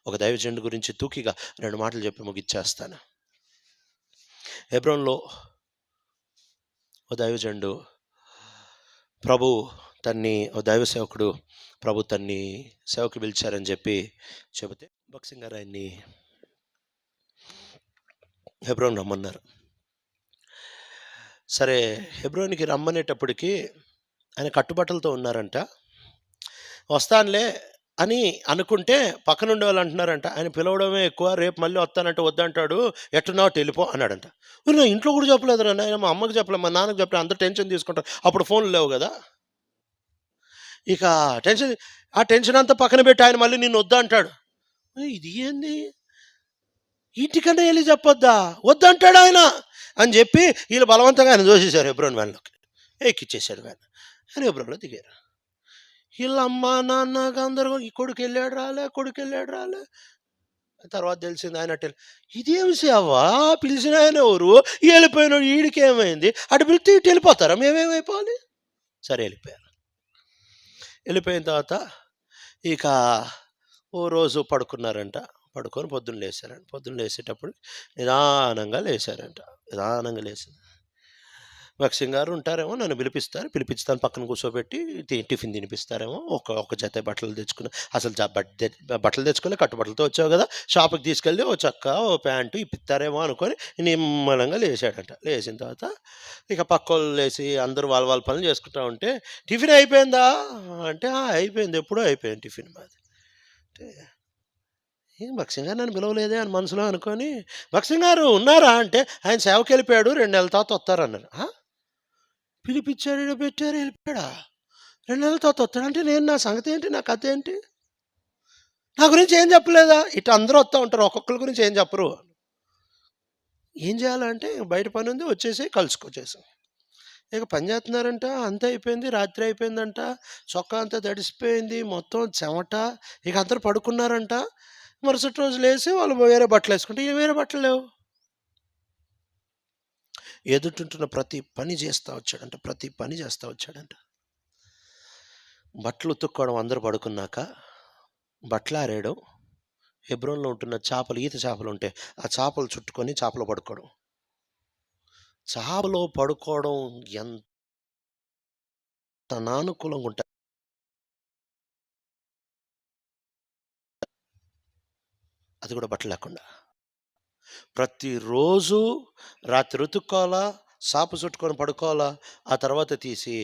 ఒక దైవజనుడి గురించి తూకిగా 2 మాటలు చెప్పి ముగిచ్చేస్తాను. హెబ్రోన్‌లో ఓ దైవజనుడు ప్రభు ఓ దైవ సేవకుడు ప్రభు తన్ని సేవకు పిలిచారని చెప్పి చెబితే భక్సింగ్ గారు ఆయన్ని హెబ్రోన్ రమ్మన్నారు. సరే హెబ్రోన్‌కి రమ్మనేటప్పటికి ఆయన కట్టుబట్టలతో ఉన్నారంట. వస్తానులే అని అనుకుంటే పక్కనుండే వాళ్ళు అంటున్నారంట, ఆయన పిలవడమే ఎక్కువ, రేపు మళ్ళీ వస్తానంటే వద్దంటాడు, ఎట్టున్నావు వెళ్ళిపో అన్నాడంట. నా ఇంట్లో కూడా చెప్పలేదురా నాయన, మా అమ్మకి చెప్పలేదు, మా నాన్నకి చెప్పలేదు, అందరూ టెన్షన్ తీసుకుంటారు. అప్పుడు ఫోన్లు లేవు కదా. ఇక ఆ టెన్షన్ అంతా పక్కన పెట్టి ఆయన మళ్ళీ నిన్ను వద్దా అంటాడు. ఇది ఏంది, ఇంటికన్నా వెళ్ళి చెప్పొద్దా, వద్దంటాడు ఆయన అని చెప్పి వీళ్ళు బలవంతంగా ఆయన దోసేశారు హెబ్రోన్ వ్యాన్లోకి. ఎక్కిచ్చేశారు వ్యాన్. ఆయన హెబ్రోన్లో దిగారు. వీళ్ళ అమ్మ నాన్నగా అందరూ ఈ కొడుకు వెళ్ళాడు రాలే. తర్వాత తెలిసింది ఆయన ఇదేమి సేవా, పిలిచిన ఆయన ఎవరు, వెళ్ళిపోయినాడు, వీడికి ఏమైంది, అటు పిలిస్తే ఇటు వెళ్ళిపోతారా, మేమేమైపోవాలి. సరే వెళ్ళిపోయిన తర్వాత ఇక ఓ రోజు పడుకున్నారంట. పడుకొని పొద్దున్న లేచేటప్పుడు నిదానంగా లేచారంట. భక్సింగ్ గారు ఉంటారేమో, నన్ను పిలిపిస్తాను, పక్కన కూర్చోబెట్టి టిఫిన్ తినిపిస్తారేమో, ఒక జత బట్టలు తెచ్చుకున్నా. అసలు బట్టలు తెచ్చుకోలే, కట్టుబట్టలతో వచ్చావు కదా, షాప్కి తీసుకెళ్ళి ఓ చొక్కా ఓ ప్యాంటు ఇప్పిస్తారేమో అనుకొని నిమ్మలంగా లేచాడంట. లేచిన తర్వాత ఇక పక్కోళ్ళు లేచి అందరూ వాళ్ళ పనులు చేసుకుంటా ఉంటే, టిఫిన్ అయిపోయిందా అంటే అయిపోయింది, ఎప్పుడూ అయిపోయింది టిఫిన్ మాది అంటే, ఏం భక్సింగ్ గారు నన్ను పిలవలేదే అని మనసులో అనుకొని, భక్సింగ్ గారు ఉన్నారా అంటే, ఆయన సేవకి వెళ్ళిపోయాడు, 2 నెలల తర్వాత వస్తారన్నారు. పిలిపించాడు, పెట్టారు, వెళ్ళిపోయాడా, 2 నెలల తర్వాత వస్తాడంటే నేను, నా సంగతి ఏంటి, నా కథ ఏంటి, నా గురించి ఏం చెప్పలేదా. ఇటు అందరూ వస్తూ ఉంటారు, ఒక్కొక్కరి గురించి ఏం చెప్పరు. ఏం చేయాలంటే బయట పని ఉంది, కలుసుకొచ్చేసాం. ఇక పని చేస్తున్నారంట, అంతా అయిపోయింది, రాత్రి అయిపోయిందంట, చొక్కా అంతా తడిసిపోయింది, మొత్తం చెమట. ఇక అందరూ పడుకున్నారంట. మరుసటి రోజు లేచి వాళ్ళు వేరే బట్టలు వేసుకుంటే వేరే బట్టలు లేవు. ఎదుటింటున్న ప్రతి పని చేస్తూ వచ్చాడంట. బట్టలు ఉతుక్కోవడం అందరూ పడుకున్నాక, బట్టలు ఆరేయడం, హెబ్రోన్లో ఉంటున్న ఈత చేపలు ఉంటే ఆ చేపలు చుట్టుకొని చేపలో పడుకోవడం. చేపలో పడుకోవడం ఎంత అనానుకూలంగా ఉంటుంది. అది కూడా బట్టలు లేకుండా. ప్రతిరోజు రాత్రి ఉతుక్కోవాలా, సాపు చుట్టుకొని పడుకోవాలా, ఆ తర్వాత తీసి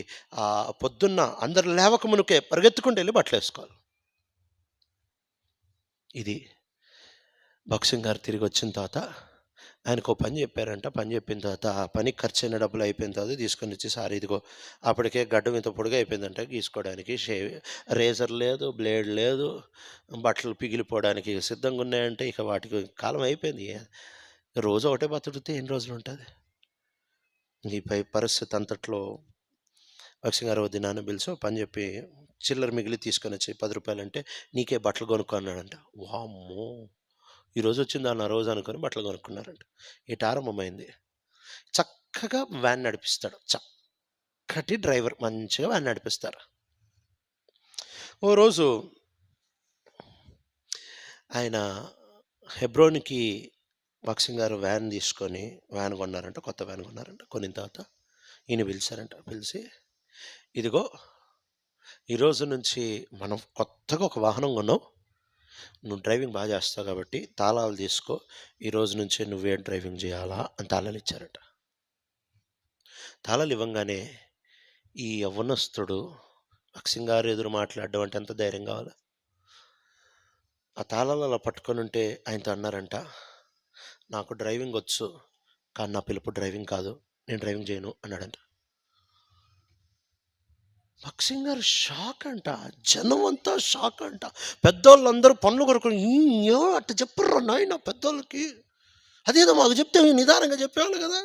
పొద్దున్న అందరు లేవక మునుకే పరిగెత్తుకుంటూ వెళ్ళి బట్టలు వేసుకోవాలి. ఇది భక్సింగ్ గారు తిరిగి వచ్చిన తర్వాత ఆయనకు పని చెప్పారంట. పని చెప్పిన తర్వాత ఆ పనికి ఖర్చు అయిన డబ్బులు అయిపోయిన తర్వాత తీసుకొని వచ్చి, సార్ ఇదిగో, అప్పటికే గడ్డం ఇంత పొడిగా అయిపోయిందంట, గీసుకోవడానికి రేజర్ లేదు, బ్లేడ్ లేదు, బట్టలు పిగిలిపోవడానికి సిద్ధంగా ఉన్నాయంటే ఇక వాటికి కాలం అయిపోయింది. రోజు ఒకటే బతుడితే ఎన్ని రోజులు ఉంటుంది. ఈ పరిస్థితి అంతట్లో భక్సింగ్ గారు దినాన్ని పిలిచి పని చెప్పి చిల్లర మిగిలి తీసుకొని వచ్చి 10 రూపాయలు అంటే, నీకే బట్టలు కొనుక్కో అన్నాడంట. వామ్మో, ఈరోజు వచ్చింది అన్న రోజు అనుకొని బట్టలు కొనుక్కున్నారంట. ఇటు ఆరంభమైంది. చక్కగా వ్యాన్ నడిపిస్తాడు, చక్కటి డ్రైవర్, మంచిగా వ్యాన్ నడిపిస్తారు. ఓ రోజు ఆయన హెబ్రోన్కి భక్సింగ్ గారు వ్యాన్ కొన్నారంట, కొత్త వ్యాన్ కొన్నారంట. కొనిన తర్వాత ఈయన పిలిచారంట. పిలిచి, ఇదిగో, ఈరోజు నుంచి మనం కొత్తగా ఒక వాహనం కొన్నావు, నువ్వు డ్రైవింగ్ బాగా చేస్తావు కాబట్టి తాళాలు తీసుకో, ఈరోజు నుంచే నువ్వేం డ్రైవింగ్ చేయాలా అని తాళాలు ఇచ్చారట. తాళాలు ఇవ్వంగానే ఈ యవ్వనస్తుడు భక్సింగ్ గారు ఎదురు మాట్లాడడం అంటే ఎంత ధైర్యం కావాలి. ఆ తాళాలు అలా పట్టుకొని ఉంటే ఆయనతో అన్నారంట, నాకు డ్రైవింగ్ వచ్చు, కానీ నా పిలుపు డ్రైవింగ్ కాదు, నేను డ్రైవింగ్ చేయను అన్నాడంట. భక్సింగ్ గారు షాక్ అంట, జనం అంతా షాక్ అంట. పెద్దోళ్ళందరూ పనులు కొనుక్కొని, అట్లా చెప్పర్రా నాయన పెద్దోళ్ళకి, అదేదో మాకు చెప్తే నిదానంగా చెప్పేవాళ్ళు కదా.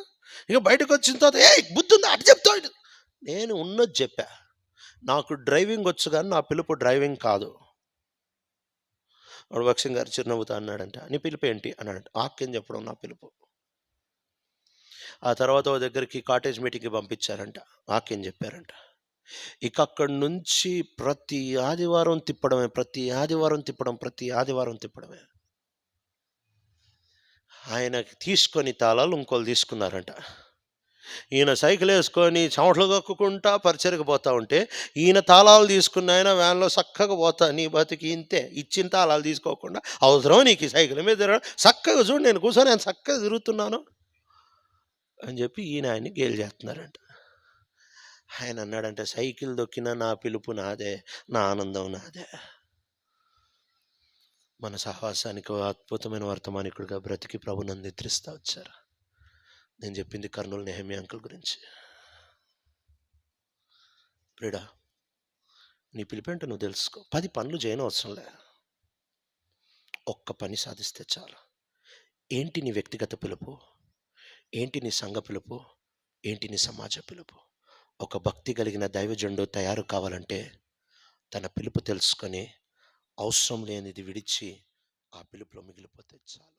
ఇక బయటకు వచ్చిన తర్వాత బుద్ధి ఉందా అటు చెప్తాడు. నేను ఉన్నది చెప్పా, నాకు డ్రైవింగ్ వచ్చు కానీ నా పిలుపు డ్రైవింగ్ కాదు. వాడు భక్సింగ్ గారు చిరునవ్వుతా అన్నాడంట, నీ పిలుపు ఏంటి అన్నాడంట. వాక్యం చెప్పడం నా పిలుపు. ఆ తర్వాత ఓ దగ్గరికి కాటేజ్ మీటింగ్కి పంపించారంట, వాక్యం చెప్పారంట. ఇక అక్కడి నుంచి ప్రతి ఆదివారం తిప్పడమే, ప్రతి ఆదివారం తిప్పడం, ప్రతి ఆదివారం తిప్పడమే. ఆయనకి తీసుకొని తాళాలు ఇంకోళ్ళు తీసుకున్నారంట. ఈయన సైకిలేసుకొని చెమటలు కక్కుకుంటా పరిచర్యకు పోతా ఉంటే, ఈయన తాళాలు తీసుకున్న ఆయన వ్యాన్‌లో సక్కగా పోతా, "నీ బతుకు ఇంతే. ఇచ్చిన తాళాలు తీసుకోకుండా అవసరమా నీకు ఈ సైకిల్ మీద తిరగడం? సక్కగా చూడు నేను కూర్చొని నేను సక్కగా తిరుగుతున్నాను" అని చెప్పి ఈయన ఆయన్ని గేలి చేస్తున్నారంట. ఆయన అన్నాడంట, "సైకిల్ దొక్కిన నా పిలుపు నాదే, నా ఆనందం నాదే." మన సహవాసానికి ఓ అద్భుతమైన వర్తమానికుడిగా బ్రతికి ప్రభువుని నిద్రిస్తా వచ్చారు. నేను చెప్పింది కర్నూలు నెహెమియా అంకుల్ గురించి. ప్రియుడా, నీ పిలుపేంటో నువ్వు తెలుసుకో. 10 పనులు చేయనవసరంలే. ఒక్క పని సాధిస్తే చాలు. ఏంటి నీ వ్యక్తిగత పిలుపు? ఏంటి నీ సంఘ పిలుపు? ఏంటి నీ సమాజ పిలుపు? ఒక భక్తి కలిగిన దైవజనుడు తయారు కావాలంటే తన పిలుపు తెలుసుకొని అవసరం లేనిది విడిచి ఆ పిలుపులో మిగిలిపోతే చాలు.